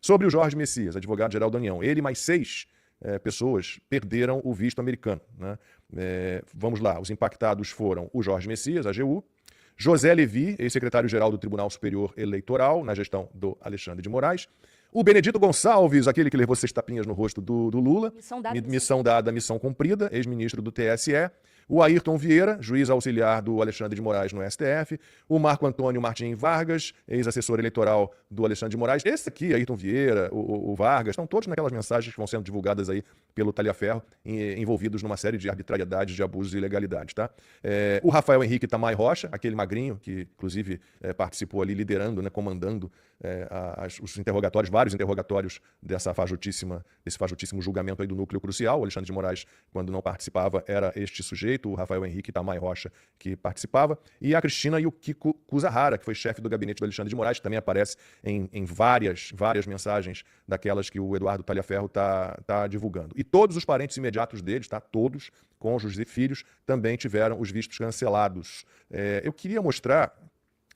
Sobre o Jorge Messias, advogado-geral da União, ele mais 6 pessoas perderam o visto americano, né? Vamos lá, os impactados foram o Jorge Messias, AGU, José Levi, ex-secretário-geral do Tribunal Superior Eleitoral, na gestão do Alexandre de Moraes, o Benedito Gonçalves, aquele que levou 6 tapinhas no rosto do Lula, missão dada, missão cumprida, ex-ministro do TSE, o Ayrton Vieira, juiz auxiliar do Alexandre de Moraes no STF, o Marco Antônio Martim Vargas, ex-assessor eleitoral do Alexandre de Moraes. Esse aqui, Ayrton Vieira, o Vargas, estão todos naquelas mensagens que vão sendo divulgadas aí pelo Talhaferro, envolvidos numa série de arbitrariedades, de abusos e ilegalidades, tá? O Rafael Henrique Tamay Rocha, aquele magrinho que, inclusive, participou ali liderando, né, comandando os interrogatórios, vários interrogatórios desse fajutíssimo julgamento aí do núcleo crucial. O Alexandre de Moraes, quando não participava, era este sujeito, o Rafael Henrique Tamay Rocha, que participava, e a Cristina Yukiko Kusahara, que foi chefe do gabinete do Alexandre de Moraes, que também aparece em várias mensagens daquelas que o Eduardo Talhaferro tá divulgando. E todos os parentes imediatos deles, tá? Todos, cônjuges e filhos, também tiveram os vistos cancelados. Eu queria mostrar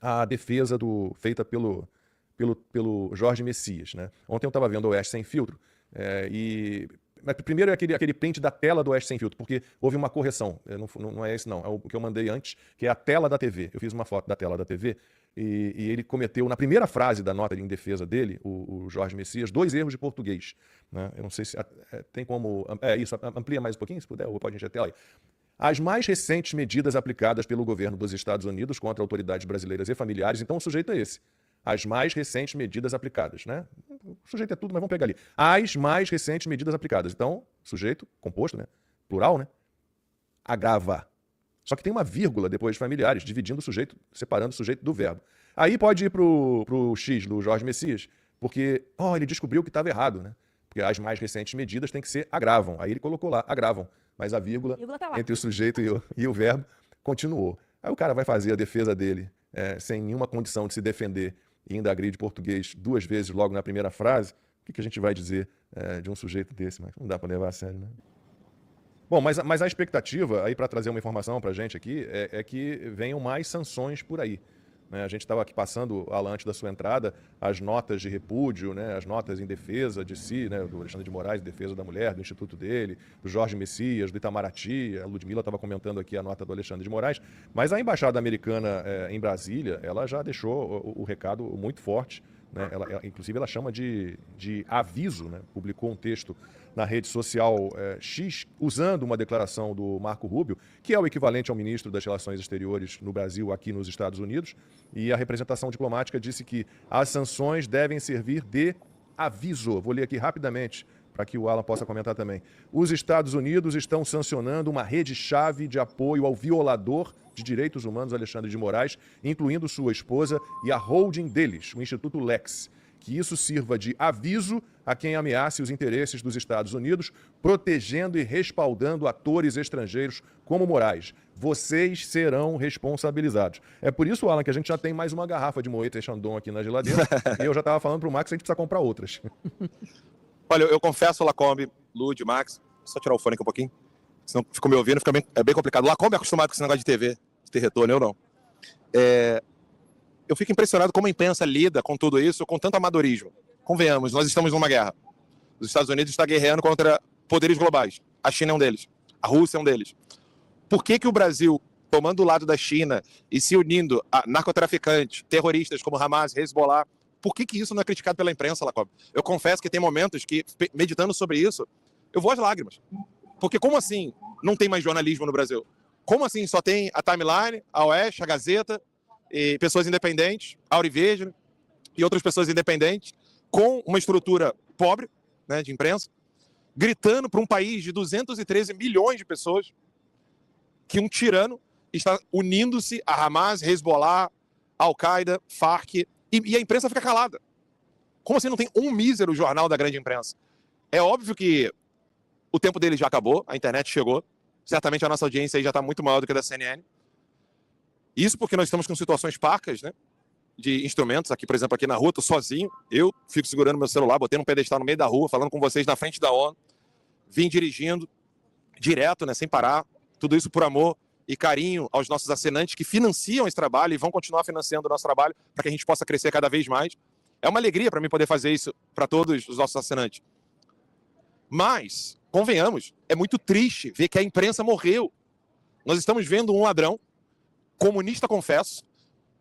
a defesa feita pelo Jorge Messias, né? Ontem eu estava vendo o Oeste Sem Filtro, mas primeiro é aquele print da tela do Oeste Sem Filtro, porque houve uma correção. Não é esse não, é o que eu mandei antes, que é a tela da TV. Eu fiz uma foto da tela da TV e ele cometeu, na primeira frase da nota em defesa dele, o Jorge Messias, 2 erros de português, né? Eu não sei se tem como... isso, amplia mais um pouquinho, se puder, ou pode encher a tela aí. As mais recentes medidas aplicadas pelo governo dos Estados Unidos contra autoridades brasileiras e familiares, então o sujeito é esse. As mais recentes medidas aplicadas, né? O sujeito é tudo, mas vamos pegar ali. As mais recentes medidas aplicadas. Então, sujeito, composto, né? Plural, né? Agrava. Só que tem uma vírgula depois de familiares, dividindo o sujeito, separando o sujeito do verbo. Aí pode ir pro X do Jorge Messias, porque, ele descobriu que estava errado, né? Porque as mais recentes medidas têm que ser agravam. Aí ele colocou lá, agravam. Mas a vírgula tá entre o sujeito e o verbo continuou. Aí o cara vai fazer a defesa dele sem nenhuma condição de se defender e ainda agride português 2 vezes logo na primeira frase. O que a gente vai dizer de um sujeito desse? Mas não dá para levar a sério, né? Bom, mas a expectativa, aí para trazer uma informação para a gente aqui, é que venham mais sanções por aí, né? A gente estava aqui passando, Alan, antes da sua entrada, as notas de repúdio, né, as notas em defesa de si, né, do Alexandre de Moraes, em defesa da mulher, do instituto dele, do Jorge Messias, do Itamaraty. A Ludmila estava comentando aqui a nota do Alexandre de Moraes, mas a embaixada americana em Brasília, ela já deixou o recado muito forte, né? Inclusive ela chama de aviso, né? Publicou um texto na rede social X, usando uma declaração do Marco Rubio, que é o equivalente ao ministro das Relações Exteriores no Brasil, aqui nos Estados Unidos, e a representação diplomática disse que as sanções devem servir de aviso. Vou ler aqui rapidamente, para que o Alan possa comentar também. Os Estados Unidos estão sancionando uma rede-chave de apoio ao violador de direitos humanos Alexandre de Moraes, incluindo sua esposa e a holding deles, o Instituto Lex. Que isso sirva de aviso a quem ameace os interesses dos Estados Unidos, protegendo e respaldando atores estrangeiros como Moraes. Vocês serão responsabilizados. É por isso, Alan, que a gente já tem mais uma garrafa de Moët e Chandon aqui na geladeira, e eu já estava falando para o Max que a gente precisa comprar outras. Olha, eu confesso, Lacombe, Lud, Max, só tirar o fone aqui um pouquinho, senão ficou me ouvindo, é bem complicado. Lacombe é acostumado com esse negócio de TV, de ter retorno, eu não. Eu fico impressionado como a imprensa lida com tudo isso, com tanto amadorismo. Convenhamos, nós estamos numa guerra. Os Estados Unidos estão guerreando contra poderes globais. A China é um deles. A Rússia é um deles. Por que o Brasil, tomando o lado da China e se unindo a narcotraficantes, terroristas como Hamas, Hezbollah, por que isso não é criticado pela imprensa, Lacombe? Eu confesso que tem momentos que, meditando sobre isso, eu vou às lágrimas. Porque como assim não tem mais jornalismo no Brasil? Como assim só tem a Timeline, a Oeste, a Gazeta, e pessoas independentes, a Auriveja e outras pessoas independentes, com uma estrutura pobre, né, de imprensa, gritando para um país de 213 milhões de pessoas que um tirano está unindo-se a Hamas, Hezbollah, Al-Qaeda, Farc, e a imprensa fica calada. Como assim não tem um mísero jornal da grande imprensa? É óbvio que o tempo dele já acabou, a internet chegou, certamente a nossa audiência aí já está muito maior do que a da CNN. Isso porque nós estamos com situações parcas, né, de instrumentos. Aqui, por exemplo, aqui na rua, estou sozinho. Eu fico segurando meu celular, botei num pedestal no meio da rua, falando com vocês na frente da ONU. Vim dirigindo direto, né, sem parar. Tudo isso por amor e carinho aos nossos assinantes que financiam esse trabalho e vão continuar financiando o nosso trabalho para que a gente possa crescer cada vez mais. É uma alegria para mim poder fazer isso para todos os nossos assinantes. Mas, convenhamos, é muito triste ver que a imprensa morreu. Nós estamos vendo um ladrão, comunista confesso,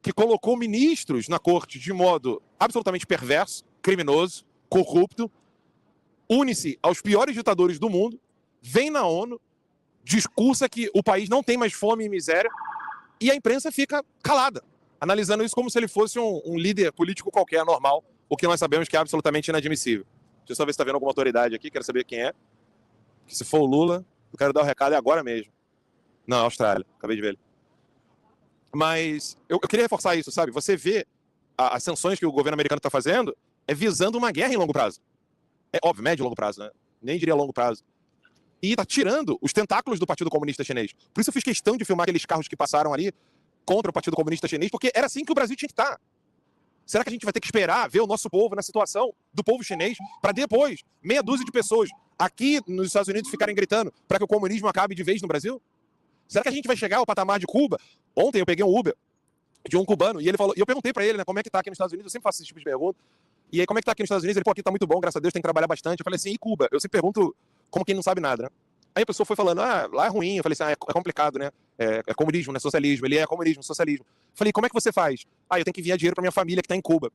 que colocou ministros na corte de modo absolutamente perverso, criminoso, corrupto, une-se aos piores ditadores do mundo, vem na ONU, discursa que o país não tem mais fome e miséria, e a imprensa fica calada, analisando isso como se ele fosse um líder político qualquer, normal, o que nós sabemos que é absolutamente inadmissível. Deixa eu só ver se está vendo alguma autoridade aqui, quero saber quem é. Que se for o Lula, eu quero dar o recado agora mesmo. Não, Austrália, acabei de ver ele. Mas eu queria reforçar isso, sabe? Você vê as sanções que o governo americano está fazendo é visando uma guerra em longo prazo. É óbvio, médio e longo prazo, né? Nem diria longo prazo. E está tirando os tentáculos do Partido Comunista Chinês. Por isso eu fiz questão de filmar aqueles carros que passaram ali contra o Partido Comunista Chinês, porque era assim que o Brasil tinha que estar. Será que a gente vai ter que esperar ver o nosso povo na situação do povo chinês para depois, meia dúzia de pessoas aqui nos Estados Unidos ficarem gritando para que o comunismo acabe de vez no Brasil? Será que a gente vai chegar ao patamar de Cuba? Ontem eu peguei um Uber de um cubano e ele falou, e eu perguntei para ele, né, como é que tá aqui nos Estados Unidos, eu sempre faço esse tipo de pergunta. E aí, como é que tá aqui nos Estados Unidos? Ele, pô, aqui tá muito bom, graças a Deus, tem que trabalhar bastante. Eu falei assim, e Cuba? Eu sempre pergunto como quem não sabe nada, né? Aí a pessoa foi falando, lá é ruim. Eu falei assim, é complicado, né? É comunismo, né? Socialismo. Ele é comunismo, socialismo. Eu falei, como é que você faz? Eu tenho que enviar dinheiro pra minha família que tá em Cuba.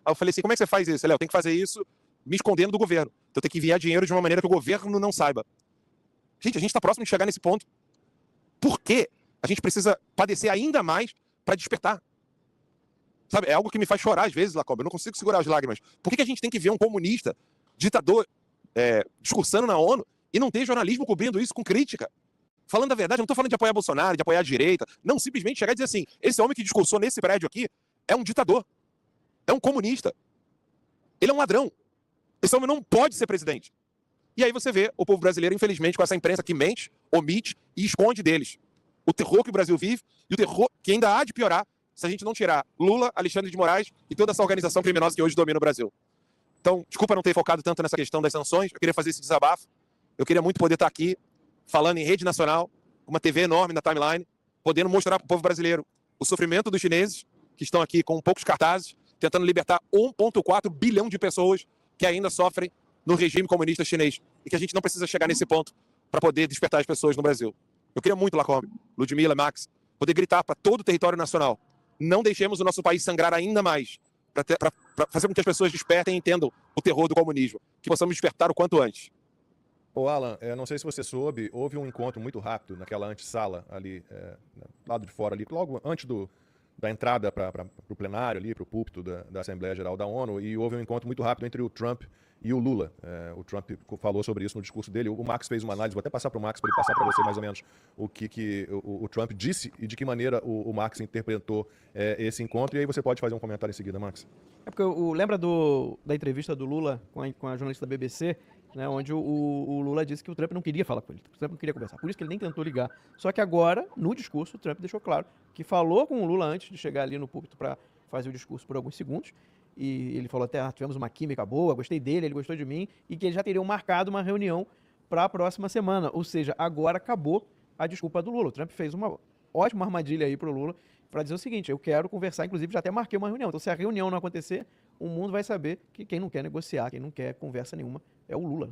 Aí eu falei assim, como é que você faz isso? Ele, eu tenho que fazer isso me escondendo do governo. Então eu tenho que enviar dinheiro de uma maneira que o governo não saiba. Gente, a gente tá próximo de chegar nesse ponto. Por quê? A gente precisa padecer ainda mais pra despertar. Sabe, é algo que me faz chorar às vezes, Lacombe. Eu não consigo segurar as lágrimas. Por que a gente tem que ver um comunista, ditador, discursando na ONU e não ter jornalismo cobrindo isso com crítica? Falando a verdade, eu não estou falando de apoiar Bolsonaro, de apoiar a direita. Não, simplesmente chegar e dizer assim, esse homem que discursou nesse prédio aqui é um ditador. É um comunista. Ele é um ladrão. Esse homem não pode ser presidente. E aí você vê o povo brasileiro, infelizmente, com essa imprensa que mente, omite e esconde deles o terror que o Brasil vive e o terror que ainda há de piorar se a gente não tirar Lula, Alexandre de Moraes e toda essa organização criminosa que hoje domina o Brasil. Então, desculpa não ter focado tanto nessa questão das sanções, eu queria fazer esse desabafo, eu queria muito poder estar aqui, falando em rede nacional, uma TV enorme na timeline, podendo mostrar para o povo brasileiro o sofrimento dos chineses, que estão aqui com poucos cartazes, tentando libertar 1,4 bilhão de pessoas que ainda sofrem no regime comunista chinês, e que a gente não precisa chegar nesse ponto para poder despertar as pessoas no Brasil. Eu queria muito, Lacombe, Ludmila, Max, poder gritar para todo o território nacional: não deixemos o nosso país sangrar ainda mais, para fazer com que as pessoas despertem e entendam o terror do comunismo, que possamos despertar o quanto antes. Ô Alan, não sei se você soube, houve um encontro muito rápido naquela antessala ali, lado de fora ali, logo antes da entrada para o plenário ali, para o púlpito da Assembleia Geral da ONU, e houve um encontro muito rápido entre o Trump e o Lula. O Trump falou sobre isso no discurso dele. O Max fez uma análise, vou até passar para o Max para ele passar para você mais ou menos o que o Trump disse e de que maneira o Max interpretou esse encontro, e aí você pode fazer um comentário em seguida, Max. É porque lembra da entrevista do Lula com a jornalista da BBC, né, onde o Lula disse que o Trump não queria falar com ele, o Trump não queria conversar, por isso que ele nem tentou ligar. Só que agora, no discurso, o Trump deixou claro que falou com o Lula antes de chegar ali no púlpito para fazer o discurso por alguns segundos, e ele falou até, tivemos uma química boa, gostei dele, ele gostou de mim, e que eles já teriam marcado uma reunião para a próxima semana. Ou seja, agora acabou a desculpa do Lula. O Trump fez uma ótima armadilha aí para o Lula para dizer o seguinte: eu quero conversar, inclusive já até marquei uma reunião. Então, se a reunião não acontecer, o mundo vai saber que quem não quer negociar, quem não quer conversa nenhuma, é o Lula.